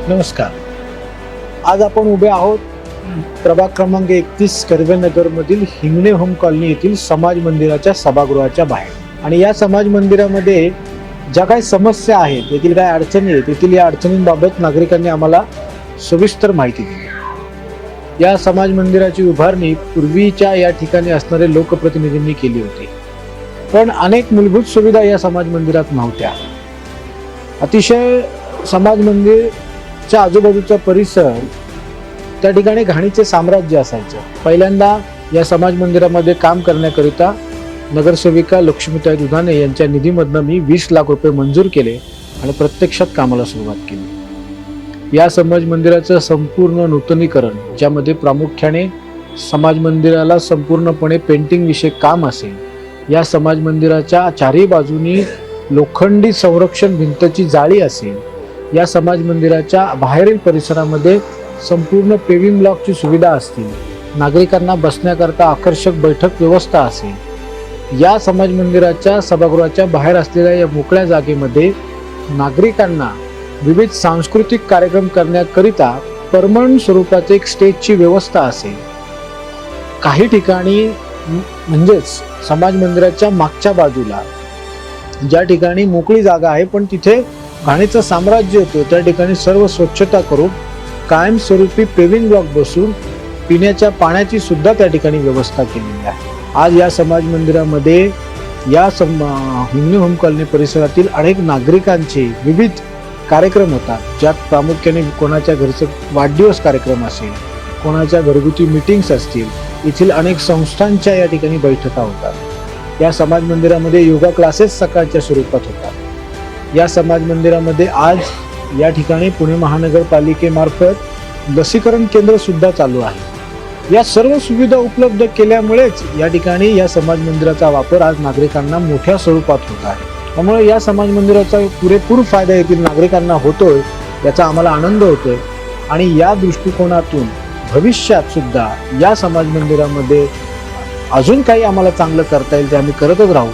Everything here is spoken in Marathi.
नमस्कार. आज आपण उभे आहोत प्रभाग क्रमांक 31 कर्वेनगर मधील हिंगणे होम कॉलनी येथील समाज मंदिराच्या सभागृहाच्या बाहेर. आणि या समाज मंदिरामध्ये ज्या काही समस्या आहेत, येथील काही अडचणी आहेत, येथील या अडचणींबाबत नागरिकांनी आम्हाला सविस्तर माहिती दिली. या समाज मंदिराची उभारणी पूर्वीच्या या ठिकाणी असणारे लोकप्रतिनिधींनी केली होती, पण अनेक मूलभूत सुविधा या समाज मंदिरात नव्हत्या. अतिशय समाज मंदिरच्या आजूबाजूचा परिसर, त्या ठिकाणी घाणीचे साम्राज्य असायचं. पहिल्यांदा या समाज मंदिरामध्ये काम करण्याकरिता नगरसेविका लक्ष्मीताई दुधाणे यांच्या निधीमधनं मी 20 लाख रुपये मंजूर केले आणि प्रत्यक्षात कामाला सुरुवात केली. या समाज मंदिराचं संपूर्ण नूतनीकरण, ज्यामध्ये प्रामुख्याने समाज मंदिराला संपूर्णपणे पेंटिंग विषयक काम असेल, या समाज मंदिराच्या चारही बाजूनी लोखंडी संरक्षण भिंतची जाळी असेल, या समाज मंदिराच्या बाहेरील परिसरामध्ये संपूर्ण पेविंग ब्लॉकची सुविधा असतील, नागरिकांना बसण्याकरता आकर्षक बैठक व्यवस्था असेल, या समाज मंदिराच्या सभागृहाच्या बाहेर असलेल्या या मोकळ्या जागेमध्ये नागरिकांना विविध सांस्कृतिक कार्यक्रम करण्याकरिता परमनंट स्वरूपाचे एक स्टेजची व्यवस्था असेल. काही ठिकाणी म्हणजेच समाज मंदिराच्या मागच्या बाजूला ज्या ठिकाणी मोकळी जागा आहे पण तिथे घाणीचं साम्राज्य होतं, त्या ठिकाणी सर्व स्वच्छता करून कायमस्वरूपी पेविंग ब्लॉक बसून पिण्याच्या पाण्याची सुद्धा त्या ठिकाणी व्यवस्था केलेली आहे. आज या समाज मंदिरामध्ये या हिंगणे होम कॉलनी परिसरातील अनेक नागरिकांचे विविध कार्यक्रम होतात, ज्यात प्रामुख्याने कोणाच्या घरचं वाढदिवस कार्यक्रम असेल, कोणाच्या घरगुती मीटिंग्स असतील, येथील अनेक संस्थांच्या या ठिकाणी बैठका होतात. या समाज मंदिरामध्ये योगा क्लासेस सकाळच्या स्वरूपात होतात. या समाज मंदिरामध्ये आज या ठिकाणी पुणे महानगरपालिकेमार्फत लसीकरण केंद्र सुद्धा चालू आहे. या सर्व सुविधा उपलब्ध केल्यामुळेच या ठिकाणी या समाज मंदिराचा वापर आज नागरिकांना मोठ्या स्वरूपात होत आहे. त्यामुळे या समाज मंदिराचा पुरेपूर फायदा येथील नागरिकांना होतोय, याचा आम्हाला आनंद होतोय. आणि या दृष्टिकोनातून भविष्यात सुद्धा या समाज मंदिरामध्ये अजून काही आम्हाला चांगलं करता येईल ते आम्ही करतच राहू.